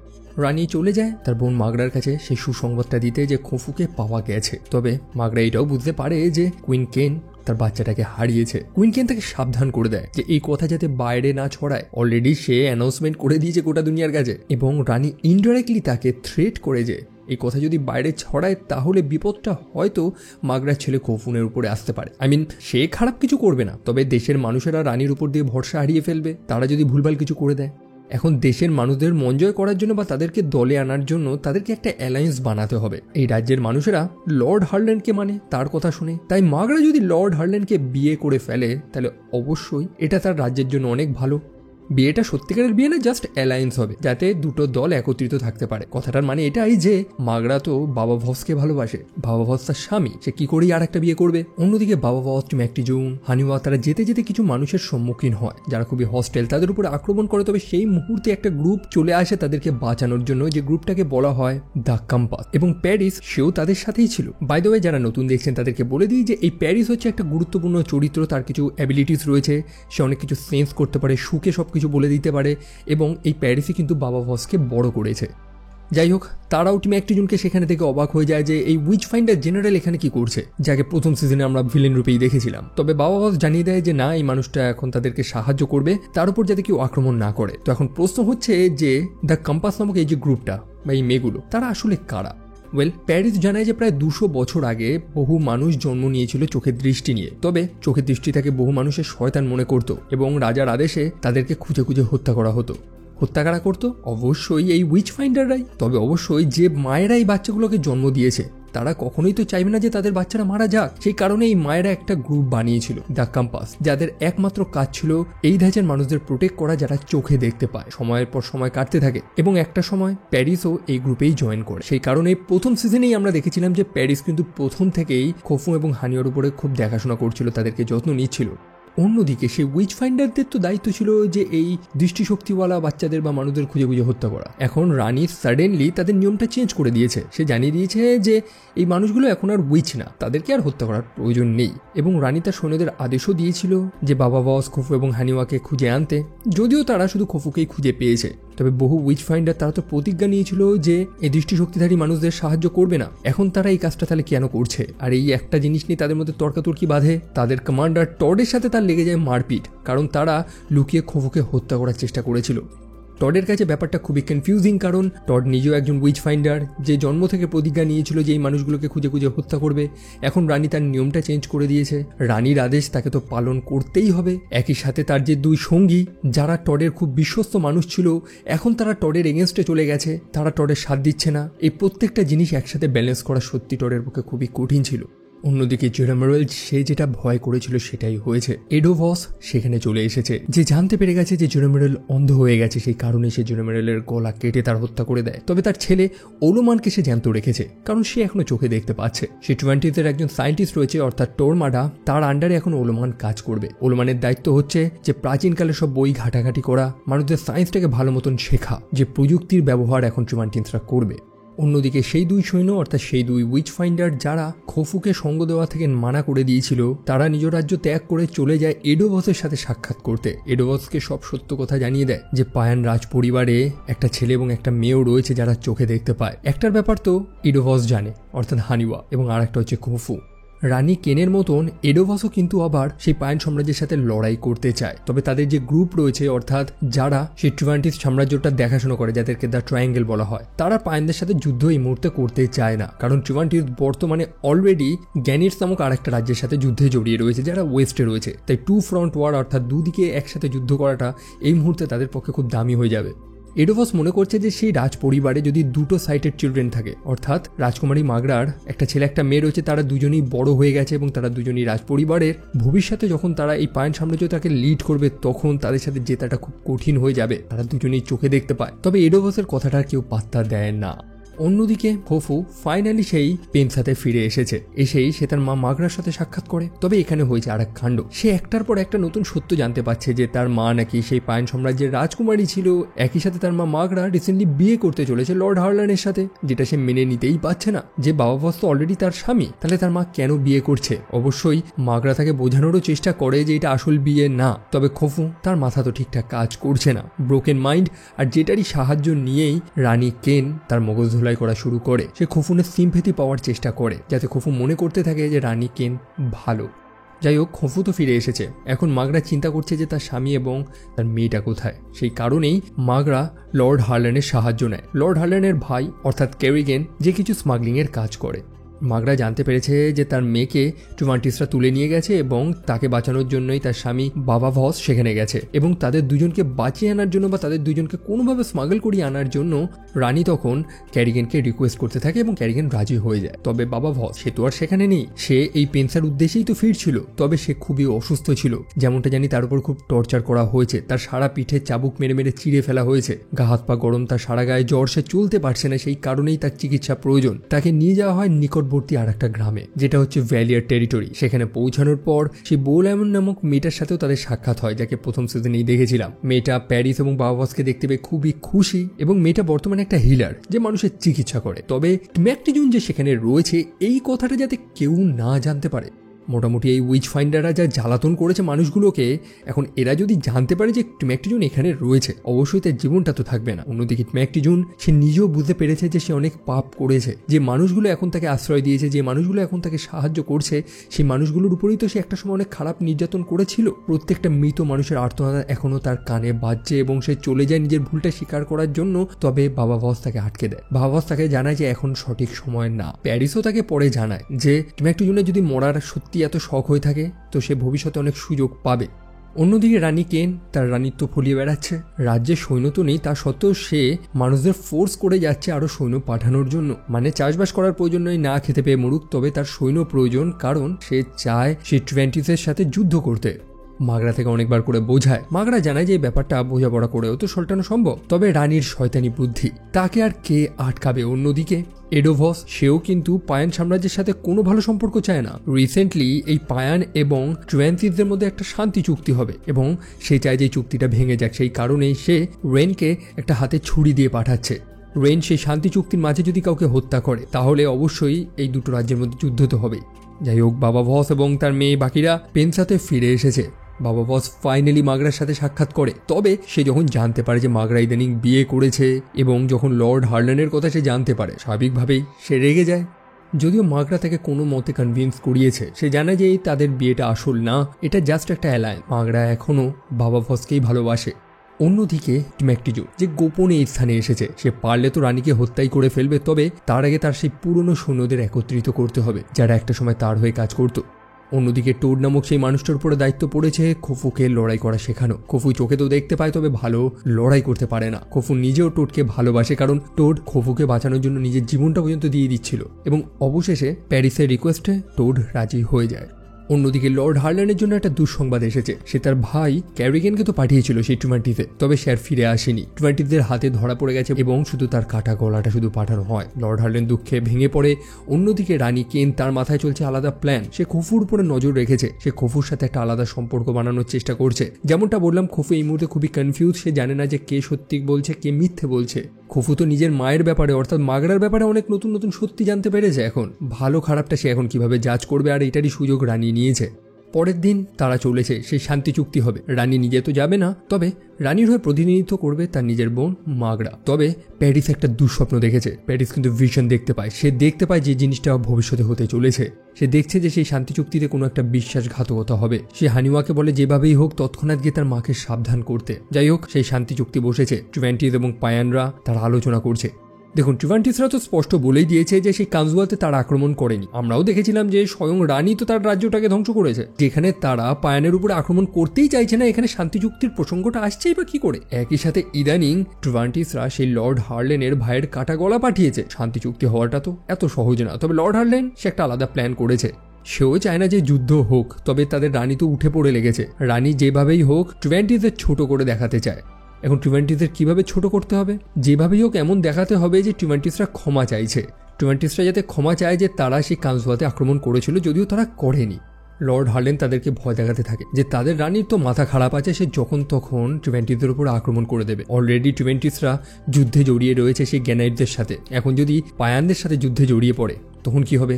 রানী চলে যায় তার বোন মাগরার কাছে সেই সুসংবাদটা দিতে যে খোফুকে পাওয়া গেছে, তবে মাগরা এটাও বুঝতে পারে যে কুইন কেন তার বাচ্চাটাকে হারিয়েছে। কুইন কেন তাকে সাবধান করে দেয় যে এই কথা যাতে বাইরে না ছড়ায়, অলরেডি সে অ্যানাউন্সমেন্ট করে দিয়েছে গোটা দুনিয়ার কাছে, এবং রানী ইনডাইরেক্টলি তাকে থ্রেট করে যে এই কথা যদি বাইরে ছড়ায় তাহলে বিপদটা হয়তো মাগরার ছেলে খোফুনের উপরে আসতে পারে। সে খারাপ কিছু করবে না, তবে দেশের মানুষেরা রানীর উপর দিয়ে ভরসা হারিয়ে ফেলবে তারা যদি ভুলভাল কিছু করে দেয়। এখন দেশের মানুষদের মন জয় করার জন্য বা তাদেরকে দলে আনার জন্য তাদেরকে একটা অ্যালায়েন্স বানাতে হবে। এই রাজ্যের মানুষেরা লর্ড হার্ল্যান্ডকে মানে তার কথা শুনে, তাই মাগরা যদি লর্ড হার্ল্যান্ডকে বিয়ে করে ফেলে তাহলে অবশ্যই এটা তার রাজ্যের জন্য অনেক ভালো। বিয়েটা সত্যিকারের বিয়ে না, জাস্ট অ্যালায়েন্স হবে যাতে দুটো দল একত্রিত থাকতে পারে। কথাটার মানে এটাই যে মাগরা তো বাবা ভসকে ভালোবাসে, বাবা ভস তার স্বামী, সে কি করেই আর একটা বিয়ে করবে। অন্যদিকে বাবা ভস, টিম্যাকটিজুন, হানিওয়া তারা যেতে যেতে কিছু মানুষের সম্মুখীন হয় যারা খুবই হস্টেল, তাদের উপরে আক্রমণ করে। তবে সেই মুহূর্তে একটা গ্রুপ চলে আসে তাদেরকে বাঁচানোর জন্য, যে গ্রুপটাকে বলা হয় দ্য কম্পাস, এবং প্যারিস সেও তাদের সাথেই ছিল। বাই দ্য ওয়ে, যারা নতুন দেখছেন তাদেরকে বলে দিই যে এই প্যারিস হচ্ছে একটা গুরুত্বপূর্ণ চরিত্র, তার কিছু অ্যাবিলিটিস রয়েছে, সে অনেক কিছু সেন্স করতে পারে, সুখে সবকিছু বলে দিতে পারে, এবং এই প্যারিসই কিন্তু বাবা ভসকে বড় করেছে। যাই হোক, তারাও টিম একজনকে সেখানে থেকে অবাক হয়ে যায় যে এই উইচ ফাইন্ডার জেনারেল এখানে কি করছে, যাকে প্রথম সিজনে আমরা ভিলেন রূপেই দেখেছিলাম। তবে বাবা বস জানিয়ে দেয় যে না, এই মানুষটা এখন তাদেরকে সাহায্য করবে, তার উপর যাতে কেউ আক্রমণ না করে। তো এখন প্রশ্ন হচ্ছে যে দ্য কম্পাস নামক এই যে গ্রুপটা বা এই মেয়েগুলো, তারা আসলে কারা? প্যারিস জানায় যে প্রায় 200 বছর আগে বহু মানুষ জন্ম নিয়েছিল চোখের দৃষ্টি নিয়ে। তবে চোখের দৃষ্টিটাকে বহু মানুষের শয়তান মনে করত এবং রাজার আদেশে তাদেরকে খুঁজে খুঁজে হত্যা করা হতো। হত্যা কারা করতো? অবশ্যই এই উইচ ফাইন্ডাররাই। তবে অবশ্যই যে মায়েরা এই বাচ্চাগুলোকে জন্ম দিয়েছে তারা কখনোই তো চাইবে না যে তাদের বাচ্চারা মারা যাক। সেই কারণে এই মায়েরা একটা গ্রুপ বানিয়েছিল, দ্য কম্পাস, যাদের একমাত্র কাজ ছিল এই ধাঁচের মানুষদের প্রোটেক্ট করা যারা চোখে দেখতে পায়। সময়ের পর সময় কাটতে থাকে এবং একটা সময় প্যারিসও এই গ্রুপেই জয়েন করে। সেই কারণে প্রথম সিজনেই আমরা দেখেছিলাম যে প্যারিস কিন্তু প্রথম থেকেই খোফু এবং হানিওর উপরে খুব দেখাশোনা করছিল, তাদেরকে যত্ন নিচ্ছিল। অন্যদিকে সেই উইচ ফাইন্ডারদের তো দায়িত্ব ছিল যে এই দৃষ্টিশক্তিওয়ালা বাচ্চাদের বা মানুষদের খুঁজে খুঁজে হত্যা করা। এখন রানী সাডেনলি তাদের নিয়মটা চেঞ্জ করে দিয়েছে। সে জানিয়ে দিয়েছে যে এই মানুষগুলো এখন আর উইচ না, তাদেরকে আর হত্যা করার প্রয়োজন নেই। এবং রানী তার সৈন্যদের আদেশও দিয়েছিল যে বাবা বস, খোফু এবং হানিওয়াকে খুঁজে আনতে। যদিও তারা শুধু খোফুকেই খুঁজে পেয়েছে, তবে বহু উইচ ফাইন্ডার তারা তো প্রতিজ্ঞা নিয়েছিল যে এই দৃষ্টিশক্তিধারী মানুষদের সাহায্য করবে না। এখন তারা এই কাজটা তাহলে কেন করছে? আর এই একটা জিনিস নিয়ে তাদের মধ্যে তর্কাতর্কি বাঁধে। তাদের কমান্ডার টডের সাথে তার লেগে যায় মারপিট, কারণ তারা লুকিয়ে খোফুকে হত্যা করার চেষ্টা করেছিল। টডের কাছে ব্যাপারটা খুবই কনফিউজিং, কারণ টড নিজেও একজন উইচ ফাইন্ডার যে জন্ম থেকে প্রতিজ্ঞা নিয়েছিল যে এই মানুষগুলোকে খুঁজে খুঁজে হত্যা করবে। এখন রানী তার নিয়মটা চেঞ্জ করে দিয়েছে। রানীর আদেশ তাকে তো পালন করতেই হবে। একই সাথে তার যে দুই সঙ্গী যারা টডের খুব বিশ্বস্ত মানুষ ছিল, এখন তারা টডের এগেনস্টে চলে গেছে, তারা টডের সাথ দিচ্ছে না। এই প্রত্যেকটা জিনিস একসাথে ব্যালেন্স করা সত্যি টডের পক্ষে খুবই কঠিন ছিল। অন্যদিকে জেরামেরল সে যেটা ভয় করেছিল সেটাই হয়েছে। এডোভস সেখানে চলে এসেছে, যে জানতে পেরে গেছে যে জেরামেরল অন্ধ হয়ে গেছে। সেই কারণে সে জেরামেরলের গলা কেটে তার হত্যা করে দেয়। তবে তার ছেলে ওলোমানকে সে জ্যান্ত রেখেছে, কারণ সে এখনো চোখে দেখতে পাচ্ছে। সে 20-এর একজন সায়েন্টিস্ট রয়েছে, অর্থাৎ টোরমাডা, তার আন্ডারে এখন ওলোমান কাজ করবে। ওলোমানের দায়িত্ব হচ্ছে যে প্রাচীনকালে সব বই ঘাটাঘাটি করা, মানুষদের সায়েন্সটাকে ভালো মতন শেখা, যে প্রযুক্তির ব্যবহার এখন 20রা করবে। অন্যদিকে সেই দুই সৈন্য, অর্থাৎ সেই দুই উইচ ফাইন্ডার যারা খোফুকে সঙ্গ দেওয়া থেকে মানা করে দিয়েছিল, তারা নিজ রাজ্য ত্যাগ করে চলে যায় এডোভসের সাথে সাক্ষাৎ করতে। এডোভসকে সব সত্য কথা জানিয়ে দেয় যে পায়ান রাজ পরিবারে একটা ছেলে এবং একটা মেয়েও রয়েছে যারা চোখে দেখতে পায়। একটার ব্যাপার তো এডোভস জানে, অর্থাৎ হানিওয়া, এবং আর একটা হচ্ছে খোফু। রানী কেনের মতন এডোভাসও কিন্তু আবার সেই পায়ান সাম্রাজ্যের সাথে লড়াই করতে চায়। তবে তাদের যে গ্রুপ রয়েছে, অর্থাৎ যারা সেই 20 সাম্রাজ্যটা দেখাশোনা করে, যাদেরকে দ্য ট্রায়াঙ্গেল বলা হয়, তারা পায়ানদের সাথে যুদ্ধ এই মুহূর্তে করতে চায় না। কারণ 20 বর্তমানে অলরেডি গ্যানিটস নামক আর একটা রাজ্যের সাথে যুদ্ধে জড়িয়ে রয়েছে, যারা ওয়েস্টে রয়েছে। তাই 2 ফ্রন্ট ওয়ার, অর্থাৎ দুদিকে একসাথে যুদ্ধ করাটা এই মুহূর্তে তাদের পক্ষে খুব দামি হয়ে যাবে। এডোভাস মনে করছে যে সেই রাজ পরিবারে যদি দুটো সাইটের চিলড্রেন থাকে, অর্থাৎ রাজকুমারী মাগরার একটা ছেলে একটা মেয়ে রয়েছে, তারা দুজনেই বড় হয়ে গেছে এবং তারা দুজনেই রাজ পরিবারের ভবিষ্যতে যখন তারা এই পায়ান সাম্রাজ্য তাকে লিড করবে, তখন তাদের সাথে জেতাটা খুব কঠিন হয়ে যাবে। তারা দুজনেই চোখে দেখতে পায়। তবে এডোভাসের কথাটা কেউ পাত্তা দেয় না। অন্যদিকে খোফু ফাইনালি সেই পেনসাতে ফিরে এসেছে। এসেই সে তার মা মাগরার সাথে সাক্ষাৎ করে। তবে এখানে হয়েছে আর এক কাণ্ড। সে একটার পর একটা নতুন সত্য জানতে পারছে যে তার মা নাকি সেই পায়ান সাম্রাজ্যের রাজকুমারী ছিল। একই সাথে তার মা মাগরা রিসেন্টলি বিয়ে করতে চলেছে লর্ড হার্লানের সাথে, যেটা সে মেনে নিতেই পারছে না। যে বাবা বস তো অলরেডি তার স্বামী, তাহলে তার মা কেন বিয়ে করছে? অবশ্যই মাগরা তাকে বোঝানোরও চেষ্টা করে যে এটা আসল বিয়ে না। তবে খোফু তার মাথা তো ঠিকঠাক কাজ করছে না, ব্রোকেন মাইন্ড। আর যেটারই সাহায্য নিয়েই রানী কেন তার মগজ ধোলাই করা শুরু করে। সে খোফুনের সিম্প্যাথি পাওয়ার চেষ্টা করে, যাতে খোফু মনে করতে থাকে যে রানী কেন ভালো। যাই হোক, খোফু তো ফিরে এসেছে। এখন মাগরা চিন্তা করছে যে তার স্বামী এবং তার মেয়েটা কোথায়। সেই কারণেই মাগরা লর্ড হার্লানের সাহায্য নেয়। লর্ড হার্লানের ভাই, অর্থাৎ কেরিগেন, যে কিছু স্মাগলিংয়ের কাজ করে। মাগরা জানতে পেরেছে যে তার মেয়েকে 20রা তুলে নিয়ে গেছে এবং তাকে বাঁচানোর জন্যই তার স্বামী বাবা ভস সেখানে গেছে। এবং তাদের দুজনকে বাঁচিয়ে আনার জন্য বা তাদের দুজনকে কোনোভাবে স্মাগল করিয়ে আনার জন্য রানী তখন ক্যারিগেনকে রিকোয়েস্ট করতে থাকে এবং ক্যারিগেন রাজি হয়ে যায়। তবে বাবা ভস সে তো আর সেখানে নেই, সে এই পেনসার উদ্দেশ্যেই তো ফিরছিল। তবে সে খুবই অসুস্থ ছিল, যেমনটা জানি তার উপর খুব টর্চার করা হয়েছে। তার সারা পিঠে চাবুক মেরে মেরে চিড়ে ফেলা হয়েছে, গা হাত পা গরম, তার সারা গায়ে জ্বর, সে চলতে পারছে না। সেই কারণেই তার চিকিৎসা প্রয়োজন। তাকে নিয়ে যাওয়া হয় নিকটবর্তী আর একটা গ্রামে, যেটা হচ্ছে ভ্যালিয়ার টেরিটরি। সেখানে পৌঁছানোর পর সেই বোলামন নামক মেয়েটার সাথেও তাদের সাক্ষাৎ হয়, যাকে প্রথম সিজনেই দেখেছিলাম। মেয়েটা প্যারিস এবং বাবা বসকে দেখতে পেয়ে খুবই খুশি এবং মেয়েটা বর্তমানে একটা হিলার যে মানুষের চিকিৎসা করে। তবে ম্যাকটিজুন যে সেখানে রয়েছে এই কথাটা যাতে কেউ না জানতে পারে, মোটামুটি এই উইচ ফাইন্ডাররা যা জ্বালাতন করেছে মানুষগুলোকে, এখন এরা যদি জানতে পারে যে টিম্যাকটিজুন এখানে রয়েছে, অবশ্যই তার জীবনটা তো থাকবে না। অন্যদিকে টিম্যাকটিজুন সে নিজেও বুঝতে পেরেছে যে সে অনেক পাপ করেছে। যে মানুষগুলো এখন তাকে আশ্রয় দিয়েছে, যে মানুষগুলো এখন তাকে সাহায্য করছে, সেই মানুষগুলোর উপরেই তো সে একটা সময় অনেক খারাপ নির্যাতন করেছিল। প্রত্যেকটা মৃত মানুষের আর্তনাদ এখনো তার কানে বাজছে এবং সে চলে যায় নিজের ভুলটা স্বীকার করার জন্য। তবে বাবা বস তাকে আটকে দেয়। বাবা বস তাকে জানায় যে এখন সঠিক সময় না। প্যারিসও তাকে পরে জানায় যে টিম্যাকটিজুনের যদি মরার সত্যি এত শখ হয়ে থাকে তো সে ভবিষ্যতে অনেক সুযোগ পাবে। অন্যদিকে রানী কেন তার রানীত্ব ফলিয়ে বেড়াচ্ছে। রাজ্যে সৈন্য তো নেই, তা সত্ত্বেও সে মানুষদের ফোর্স করে যাচ্ছে আরো সৈন্য পাঠানোর জন্য। মানে চাষবাস করার প্রয়োজন নয়, না খেতে পেয়ে মরুক, তবে তার সৈন্য প্রয়োজন, কারণ সে চায় সে টিভেন্টিসের সাথে যুদ্ধ করতে। মাগরা থেকে অনেকবার করে বোঝায়। মাগরা জানায় যে ব্যাপারটা বোঝাপড়া করেও তো সল্টানো সম্ভব, তবে রানীর শয়তানি বুদ্ধি, তাকে আর কে আটকাবে। অন্যদিকে এডোভস সেও কিন্তু পায়ান সাম্রাজ্যের সাথে কোনো ভালো সম্পর্ক চায় না। রিসেন্টলি এই পায়ান এবং ট্রেন্সিসদের মধ্যে একটা শান্তি চুক্তি হবে এবং সে চায় যে চুক্তিটা ভেঙে যাক। সেই কারণেই সে রেনকে একটা হাতে ছুরি দিয়ে পাঠাচ্ছে। রেন সেই শান্তি চুক্তির মাঝে যদি কাউকে হত্যা করে তাহলে অবশ্যই এই দুটো রাজ্যের মধ্যে যুদ্ধ তো হবেই। যাই হোক, বাবা ভস এবং তার মেয়ে বাকিরা পেনসাতে ফিরে এসেছে। বাবা বস ফাইনালি মাগরার সাথে সাক্ষাৎ করে। তবে সে যখন জানতে পারে যে মাগরা ইদানিং বিয়ে করেছে এবং যখন লর্ড হার্ল্যান্ডের কথা সে জানতে পারে, স্বাভাবিকভাবেই সে রেগে যায়। যদিও মাগরা তাকে কোনো মতে কনভিন্স করিয়েছে, সে জানে যে তাদের বিয়েটা আসল না, এটা জাস্ট একটা অ্যালায়েন্স। মাগরা এখনও বাবা বসকেই ভালোবাসে। অন্যদিকে টিম্যাকটিজুন যে গোপনে এই স্থানে এসেছে, সে পারলে তো রানীকে হত্যাই করে ফেলবে, তবে তার আগে তার সেই পুরনো সৈন্যদের একত্রিত করতে হবে যারা একটা সময় তার হয়ে কাজ করত। অন্যদিকে টোড নামক সেই মানুষটার উপরে দায়িত্ব পড়েছে খোফুকে লড়াই করা শেখানো। খোফু চোখে তো দেখতে পায়, তবে ভালো লড়াই করতে পারে না। খোফু নিজেও টোডকে ভালোবাসে, কারণ টোড খোফুকে বাঁচানোর জন্য নিজের জীবনটা পর্যন্ত দিয়ে দিচ্ছিল এবং অবশেষে প্যারিসের রিকোয়েস্টে টোড রাজি হয়ে যায়। অন্যদিকে লর্ড হার্ল্যান্ডের জন্য একটা দুঃসংবাদ এসেছে। সে তার ভাই ক্যারিগেনকে তো পাঠিয়েছিল সেই টিম্যাকটিসে, তবে সে আর ফিরে আসেনি। টিম্যাকটিসদের হাতে ধরা পড়ে গেছে এবং শুধু তার কাটা গলাটা শুধু পাঠানো হয়। লর্ড হার্ল্যান্ড দুঃখে ভেঙে পড়ে। অন্যদিকে রানী কেন তার মাথায় চলছে আলাদা প্ল্যান। সে খোফুর উপরে নজর রেখেছে, সে খোফুর সাথে একটা আলাদা সম্পর্ক বানানোর চেষ্টা করছে। যেমনটা বললাম, খোফু এই মুহূর্তে খুবই কনফিউজ। সে জানে না যে কে সত্যি বলছে কে মিথ্যে বলছে। খোফু তো নিজের মায়ের ব্যাপারে অর্থাৎ মাগরার ব্যাপারে অনেক নতুন নতুন সত্যি জানতে পেরেছে। এখন ভালো খারাপটা সে এখন কিভাবে জাজ করবে, আর এটারই সুযোগ রানী নিয়েছে। পরের দিন তারা চলেছে, সেই শান্তি চুক্তি হবে। রানী নিজে তো যাবে না, তবে রানীর হয়ে প্রতিনিধিত্ব করবে তার নিজের বোন মাগরা। তবে প্যারিস একটা দুঃস্বপ্ন দেখেছে। প্যারিস কিন্তু ভিশন দেখতে পায়। সে দেখতে পায় যে জিনিসটা ভবিষ্যতে হতে চলেছে। সে দেখছে যে সেই শান্তি চুক্তিতে কোনো একটা বিশ্বাসঘাতকতা হবে। সে হানিওয়াকে বলে যেভাবেই হোক তৎক্ষণাৎ গিয়ে তার মাকে সাবধান করতে। যাই হোক, সেই শান্তি চুক্তি বসেছে। ট্রিভেন্টিস এবং পায়ানরা তারা আলোচনা করছে। দেখুন, ট্রিভেন্টিসরা তো স্পষ্ট বলেই দিয়েছে যে সেই কানজুয়াতে তারা আক্রমণ করেনি। আমরাও দেখেছিলাম যে স্বয়ং রানী তো তার রাজ্যটাকে ধ্বংস করেছে। যেখানে তারা পায়ানের উপরে আক্রমণ করতেই চাইছে না, এখানে শান্তি চুক্তির প্রসঙ্গটা আসছেই বা কি করে? একই সাথে ইদানিং ট্রিভেন্টিসরা সেই লর্ড হার্ল্যান্ডের ভাইয়ের কাটা গলা পাঠিয়েছে। শান্তি চুক্তি হওয়াটা তো এত সহজ না। তবে লর্ড হার্ল্যান্ড সে একটা আলাদা প্ল্যান করেছে। সেও চায় না যে যুদ্ধ হোক, তবে তাদের রানী তো উঠে পড়ে লেগেছে। রানী যেভাবেই হোক ট্রিভেন্টিসদের ছোট করে দেখাতে চায়। এখন ট্রিভেন্টিসদের কিভাবে ছোট করতে হবে? যেভাবেই হোক এমন দেখাতে হবে যে ট্রিভেন্টিসরা ক্ষমা চাইছে। ট্রিভেন্টিসরা যাতে ক্ষমা চায় যে তারা সেই কানজুয়াতে আক্রমণ করেছিল, যদিও তারা করেনি। লর্ড হার্ল্যান্ড তাদেরকে ভয় দেখাতে থাকে যে তাদের রানীর তো মাথা খারাপ আছে, সে যখন তখন ট্রিভেন্টিসদের উপর আক্রমণ করে দেবে। অলরেডি ট্রিভেন্টিসরা যুদ্ধে জড়িয়ে রয়েছে সেই গ্যানাইটদের সাথে। এখন যদি পায়ানদের সাথে যুদ্ধে জড়িয়ে পড়ে তখন কি হবে?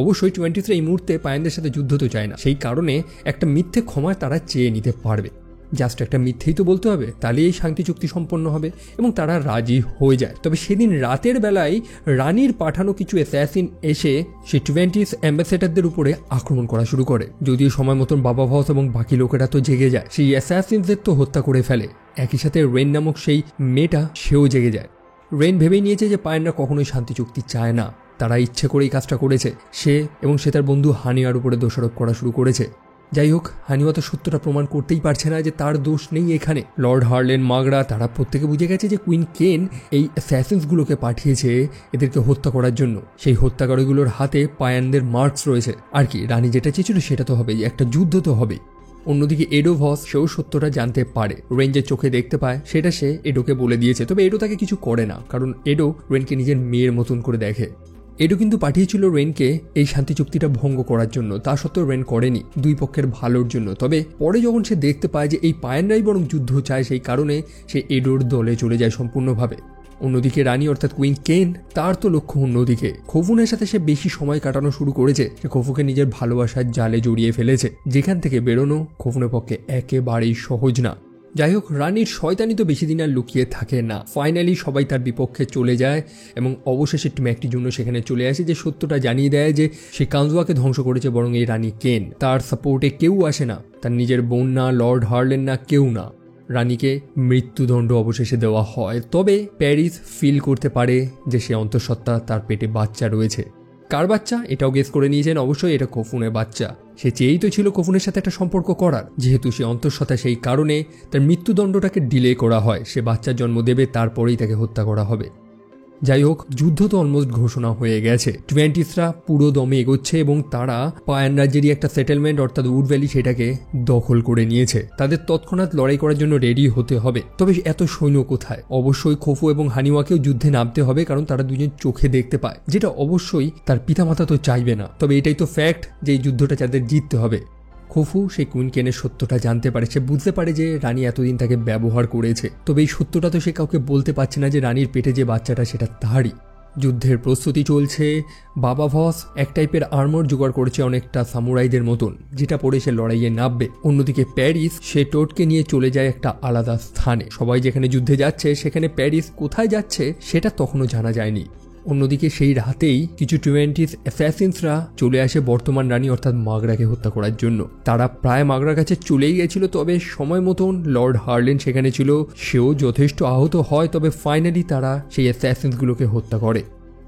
অবশ্যই ট্রিভেন্টিসরা এই মুহূর্তে পায়ানদের সাথে যুদ্ধ তো চায় না। সেই কারণে একটা মিথ্যে ক্ষমা তারা চেয়ে নিতে পারবে। জাস্ট একটা মিথ্যেই তো বলতে হবে, তাহলে এই শান্তি চুক্তি সম্পন্ন হবে এবং তারা রাজি হয়ে যায়। তবে সেদিন রাতের বেলায় রানীর পাঠানো কিছু অ্যাসাসিন এসে সেই ট্রিভেন্টিস অ্যাম্বাসেডারদের উপরে আক্রমণ করা শুরু করে। যদিও সময় মতন বাবা ভস এবং বাকি লোকেরা তো জেগে যায়, সেই অ্যাসাসিনদের তো হত্যা করে ফেলে। একই সাথে রেন নামক সেই মেয়েটা সেও জেগে যায়। রেন ভেবেই নিয়েছে যে পায়ানরা কখনোই শান্তি চুক্তি চায় না, তারা ইচ্ছে করে এই কাজটা করেছে। সে তার বন্ধু হানিয়ার উপরে দোষারোপ করা শুরু করেছে। যাই হোক, হানিওয়া তো সত্যটা প্রমাণ করতেই পারছে না যে তার দোষ নেই এখানে। লর্ড হার্ল্যান্ড, মাগরা তারা প্রত্যেকে বুঝে গেছে যে কুইন কেন এই অ্যাসাসিনসগুলোকে পাঠিয়েছে এদেরকে হত্যা করার জন্য। সেই হত্যাকারীগুলোর হাতে পায়ানদের মার্কস রয়েছে। আর কি, রানী যেটা চেয়েছিল সেটা তো হবেই, একটা যুদ্ধ তো হবে। অন্যদিকে এডোভস সেও সত্যটা জানতে পারে। রেঞ্জের চোখে দেখতে পায়, সেটা সে এডোকে বলে দিয়েছে। তবে এডো তাকে কিছু করে না, কারণ এডো রেনকে নিজের মেয়ের মতন করে দেখে। এডো কিন্তু পাঠিয়েছিল রেনকে এই শান্তি চুক্তিটা ভঙ্গ করার জন্য, তা সত্ত্বেও রেন করেনি, দুই পক্ষের ভালোর জন্য। তবে পরে যখন সে দেখতে পায় যে এই পায়ানরাই বরং যুদ্ধ চায়, সেই কারণে সে এডোর দলে চলে যায় সম্পূর্ণভাবে। অন্যদিকে রানী অর্থাৎ কুইন কেন, তার তো লক্ষ্য অন্যদিকে। খোফুনের সাথে সে বেশি সময় কাটানো শুরু করেছে। সে খোফুকে নিজের ভালোবাসার জালে জড়িয়ে ফেলেছে, যেখান থেকে বেরোনো খোফুনের পক্ষে একেবারেই সহজ না। যাই হোক, রানীর শয়তানি তো বেশি দিন আর লুকিয়ে থাকে না। ফাইনালি সবাই তার বিপক্ষে চলে যায় এবং অবশেষে টিম্যাকটির জন্য সেখানে চলে আসে, যে সত্যটা জানিয়ে দেয় যে সে কানজুয়াকে ধ্বংস করেছে, বরং এই রানী কেন। তার সাপোর্টে কেউ আসে না, তার নিজের বোন না, লর্ড হার্লেন না, কেউ না। রানীকে মৃত্যুদণ্ড অবশেষে দেওয়া হয়। তবে প্যারিস ফিল করতে পারে যে সে অন্তঃসত্ত্বা, তার পেটে বাচ্চা রয়েছে। কার বাচ্চা এটাও গেস করে নিয়েছেন, অবশ্যই এটা খোফুনের বাচ্চা। সে চেয়েই তো ছিল খোফুনের সাথে একটা সম্পর্ক করার, যেহেতু সে অন্তঃসত্ত্বা সেই কারণে তার মৃত্যুদণ্ডটাকে ডিলে করা হয়। সে বাচ্চার জন্ম দেবে, তারপরেই তাকে হত্যা করা হবে। যাই হোক, যুদ্ধ তো অলমোস্ট ঘোষণা হয়ে গেছে। টোয়েন্টিসরা পুরো দমে এগোচ্ছে এবং তারা পায়ান রাজ্যেরই একটা সেটেলমেন্ট অর্থাৎ উড ভ্যালি সেটাকে দখল করে নিয়েছে। তাদের তৎক্ষণাৎ লড়াই করার জন্য রেডি হতে হবে। তবে এত সৈন্য কোথায়? অবশ্যই খোফু এবং হানিওয়াকেও যুদ্ধে নামতে হবে, কারণ তারা দুজন চোখে দেখতে পায়, যেটা অবশ্যই তার পিতামাতা তো চাইবে না। তবে এটাই তো ফ্যাক্ট যে এই যুদ্ধটা তাদের জিততে হবে। খোফু সেই কুইন কেনের সত্যটা জানতে পারে। সে বুঝতে পারে যে রানী এতদিন তাকে ব্যবহার করেছে, তবে এই সত্যটা তো সে কাউকে বলতে পারছে না যে রানীর পেটে যে বাচ্চাটা সেটা তারই। যুদ্ধের প্রস্তুতি চলছে। বাবা ভস এক টাইপের আর্মর জোগাড় করেছে অনেকটা সামুরাইদের মতন, যেটা পরে সে লড়াইয়ে নামবে। অন্যদিকে প্যারিস সে টোটকে নিয়ে চলে যায় একটা আলাদা স্থানে। সবাই যেখানে যুদ্ধে যাচ্ছে সেখানে প্যারিস কোথায় যাচ্ছে সেটা তখনও জানা যায়নি। অন্যদিকে সেই রাতেই কিছু টোয়েন্টিস অ্যাসাসিনসরা চলে আসে বর্তমান রানী অর্থাৎ মাগরাকে হত্যা করার জন্য। তারা প্রায় মাগরার কাছে চলেই গেছিল, তবে সময় মতন লর্ড হার্লেন সেখানে ছিল। সেও যথেষ্ট আহত হয়, তবে ফাইনালি তারা সেই অ্যাসাসিনসগুলোকে হত্যা করে।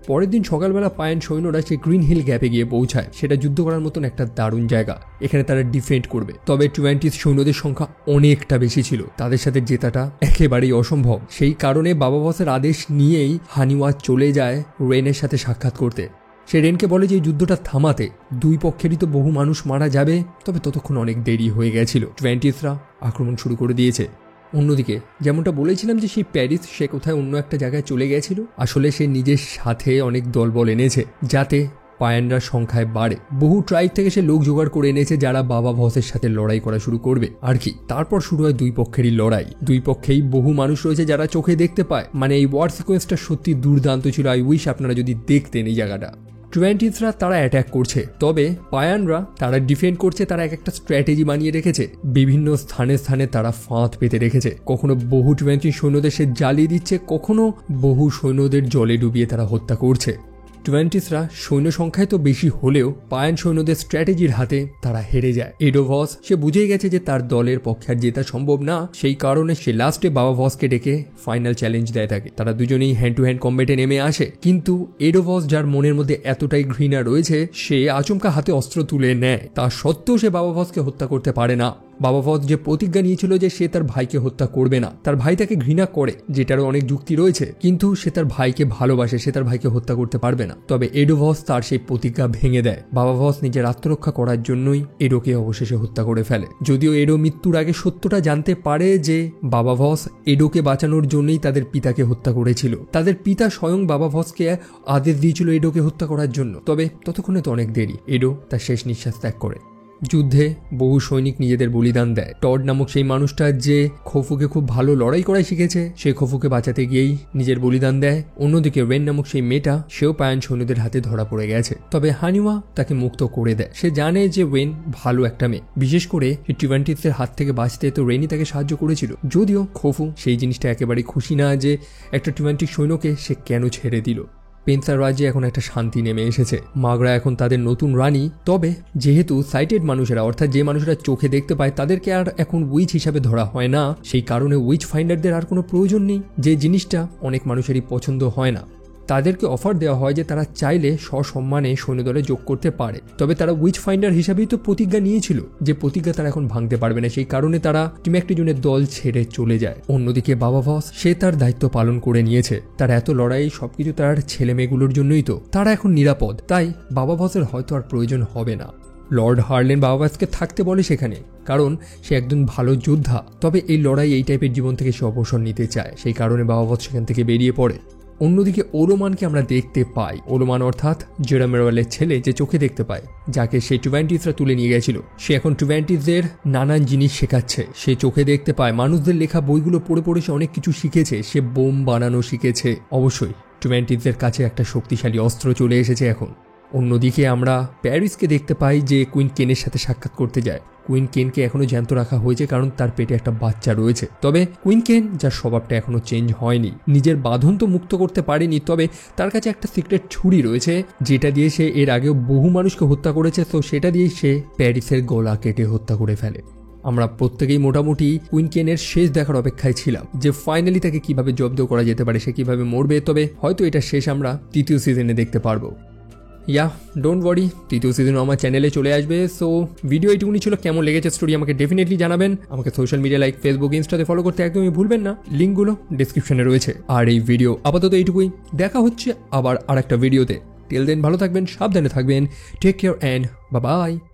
পরের দিন সকালবেলা পায়ান সৈন্যরা সেই গ্রিন হিল গ্যাপে গিয়ে পৌঁছায়। সেটা যুদ্ধ করার মতন একটা দারুণ জায়গা, এখানে তারা ডিফেন্ড করবে। তবে টোয়েন্টিস সৈন্যদের সংখ্যা অনেকটা বেশি ছিল, তাদের সাথে জেতাটা একেবারেই অসম্ভব। সেই কারণে বাবা বসের আদেশ নিয়েই হানিওয়া চলে যায় রেনের সাথে সাক্ষাৎ করতে। সে রেনকে বলে যে এই যুদ্ধটা থামাতে দুই পক্ষেরই তো বহু মানুষ মারা যাবে, তবে ততক্ষণ অনেক দেরি হয়ে গেছিল। টোয়েন্টিসরা আক্রমণ শুরু করে দিয়েছে। অন্যদিকে যেমনটা বলেছিলাম যে সেই প্যারিস সে কোথায় অন্য একটা জায়গায় চলে গেছিল, আসলে সে নিজের সাথে অনেক দলবল এনেছে যাতে পায়ানরা সংখ্যায় বাড়ে। বহু ট্রাইব থেকে সে লোক জোগাড় করে এনেছে যারা বাবা ভসের সাথে লড়াই করা শুরু করবে আর কি। তারপর শুরু হয় দুই পক্ষেরই লড়াই। দুই পক্ষেই বহু মানুষ রয়েছে যারা চোখে দেখতে পায়। মানে এই ওয়ার সিকোয়েন্সটা সত্যি দুর্দান্ত ছিল। আই উইশ আপনারা যদি দেখতেন এই জায়গাটা। টোয়েন্টিসরা তারা অ্যাট্যাক করছে, তবে পায়ানরা তারা ডিফেন্ড করছে। তারা এক একটা স্ট্র্যাটেজি বানিয়ে রেখেছে, বিভিন্ন স্থানে স্থানে তারা ফাঁদ পেতে রেখেছে। কখনো বহু টোয়েন্টিস সৈন্যদের সে জ্বালিয়ে দিচ্ছে, কখনো বহু সৈন্যদের জলে ডুবিয়ে তারা হত্যা করছে। টোয়েন্টিসরা সৈন্য সংখ্যায় তো বেশি হলেও পায়ান সৈন্যদের স্ট্র্যাটেজির হাতে তারা হেরে যায়। এডো ভস সে বুঝেই গেছে যে তার দলের পক্ষে আর জেতা সম্ভব না। সেই কারণে সে লাস্টে বাবা ভসকে ডেকে ফাইনাল চ্যালেঞ্জ দেয় তাকে। তারা দুজনেই হ্যান্ড টু হ্যান্ড কম্ব্যাটে নেমে আসে, কিন্তু এডো ভস যার মনের মধ্যে এতটাই ঘৃণা রয়েছে সে আচমকা হাতে অস্ত্র তুলে নেয়। তা সত্ত্বেও সে বাবা ভসকে হত্যা করতে পারে না। বাবা ভস যে প্রতিজ্ঞা নিয়েছিল যে সে তার ভাইকে হত্যা করবে না, তার ভাই তাকে ঘৃণা করে, যেটারও অনেক যুক্তি রয়েছে, কিন্তু সে তার ভাইকে ভালোবাসে, সে তার ভাইকে হত্যা করতে পারবে না। তবে এডো ভস তার সেই প্রতিজ্ঞা ভেঙে দেয়। বাবা ভস নিজের আত্মরক্ষা করার জন্যই এডোকে অবশেষে হত্যা করে ফেলে। যদিও এডো মৃত্যুর আগে সত্যটা জানতে পারে যে বাবা ভস এডোকে বাঁচানোর জন্যই তাদের পিতাকে হত্যা করেছিল। তাদের পিতা স্বয়ং বাবা ভসকে আদেশ দিয়েছিল এডোকে হত্যা করার জন্য। তবে ততক্ষণে তো অনেক দেরি। এডো তার শেষ নিঃশ্বাস ত্যাগ করে। যুদ্ধে বহু সৈনিক নিজেদের বলিদান দেয়। টড নামক সেই মানুষটা যে খোফুকে খুব ভালো লড়াই করাই শিখেছে, সে খোফুকে বাঁচাতে গিয়েই নিজের বলিদান দেয়। অন্যদিকে রেন নামক সেই মেয়েটা সেও পায়ান সৈন্যদের হাতে ধরা পড়ে গেছে। তবে হানিওয়া তাকে মুক্ত করে দেয়। সে জানে যে রেন ভালো একটা মেয়ে, বিশেষ করে টিভেন্টিসের হাত থেকে বাঁচতে তো রেনই তাকে সাহায্য করেছিল। যদিও খোফু সেই জিনিসটা একেবারেই খুশি না যে একটা টিভেন্টিক সৈন্যকে সে কেন ছেড়ে দিল। পেন্সার রাজ্যে এখন একটা শান্তি নেমে এসেছে। মাগরা এখন তাদের নতুন রানী। তবে যেহেতু সাইটেড মানুষেরা অর্থাৎ যে মানুষেরা চোখে দেখতে পায় তাদেরকে আর এখন উইচ হিসাবে ধরা হয় না, সেই কারণে উইচ ফাইন্ডারদের আর কোনো প্রয়োজন নেই, যে জিনিসটা অনেক মানুষেরই পছন্দ হয় না। তাদেরকে অফার দেওয়া হয় যে তারা চাইলে সসম্মানে সৈন্যদলে যোগ করতে পারে। তবে তারা উইচ ফাইন্ডার হিসাবেই তো প্রতিজ্ঞা নিয়েছিল, যে প্রতিজ্ঞা তারা এখন ভাঙতে পারবে না। সেই কারণে তারা টিম্যাকটিজনের দল ছেড়ে চলে যায়। অন্যদিকে বাবা ভস সে তার দায়িত্ব পালন করে নিয়েছে। তার এত লড়াই সবকিছু তার ছেলে মেয়েগুলোর জন্যই তো। তারা এখন নিরাপদ, তাই বাবা ভসের হয়তো আর প্রয়োজন হবে না। লর্ড হার্লেন বাবা ভসকে থাকতে বলে সেখানে, কারণ সে একজন ভালো যোদ্ধা। তবে এই লড়াই এই টাইপের জীবন থেকে সে অবসর নিতে চায়, সেই কারণে বাবা ভস সেখান থেকে বেরিয়ে পড়ে। অন্যদিকে ওলোমানকে আমরা দেখতে পাই। ওলোমান অর্থাৎ জেরামেরওয়ালের ছেলে, যে চোখে দেখতে পায়, যাকে সেই টুভ্যান্টিসরা তুলে নিয়ে গেছিল। সে এখন টুভ্যান্টিসদের নানান জিনিস শেখাচ্ছে। সে চোখে দেখতে পায়, মানুষদের লেখা বইগুলো পড়ে পড়ে সে অনেক কিছু শিখেছে। সে বোম বানানো শিখেছে। অবশ্যই টুভ্যান্টিসদের কাছে একটা শক্তিশালী অস্ত্র চলে এসেছে এখন। অন্যদিকে আমরা প্যারিসকে দেখতে পাই যে কুইন কেনের সাথে সাক্ষাৎ করতে যায়। কুইন কেনকে এখনো জ্যান্ত রাখা হয়েছে কারণ তার পেটে একটা বাচ্চা রয়েছে। তবে কুইন কেন, যার স্বভাবটা এখনো চেঞ্জ হয়নি, নিজের বাঁধন তো মুক্ত করতে পারেনি, তবে তার কাছে একটা সিক্রেট ছুরি রয়েছে যেটা দিয়ে সে এর আগেও বহু মানুষকে হত্যা করেছে। তো সেটা দিয়েই সে প্যারিসের গলা কেটে হত্যা করে ফেলে। আমরা প্রত্যেকেই মোটামুটি কুইন কেনের শেষ দেখার অপেক্ষায় ছিলাম যে ফাইনালি তাকে কিভাবে জব্দ করা যেতে পারে, সে কিভাবে মরবে। তবে হয়তো এটা শেষ আমরা তৃতীয় সিজনে দেখতে পারবো। ডোন্ট ওয়ারি, তৃতীয় সিজন আমার চ্যানেলে চলে আসবে। সো ভিডিও এইটুকুনি ছিল। কেমন লেগেছে স্টোরি আমাকে ডেফিনেটলি জানাবেন। আমাকে সোশ্যাল মিডিয়া লাইক ফেসবুক, ইনস্টাতে ফলো করতে একদমই ভুলবেন না। লিঙ্কগুলো ডিসক্রিপশনে রয়েছে। আর এই ভিডিও আপাতত এইটুকুই। দেখা হচ্ছে আবার আরেকটা ভিডিওতে। টিল দেন ভালো থাকবেন, সাবধানে থাকবেন। Take care and bye by.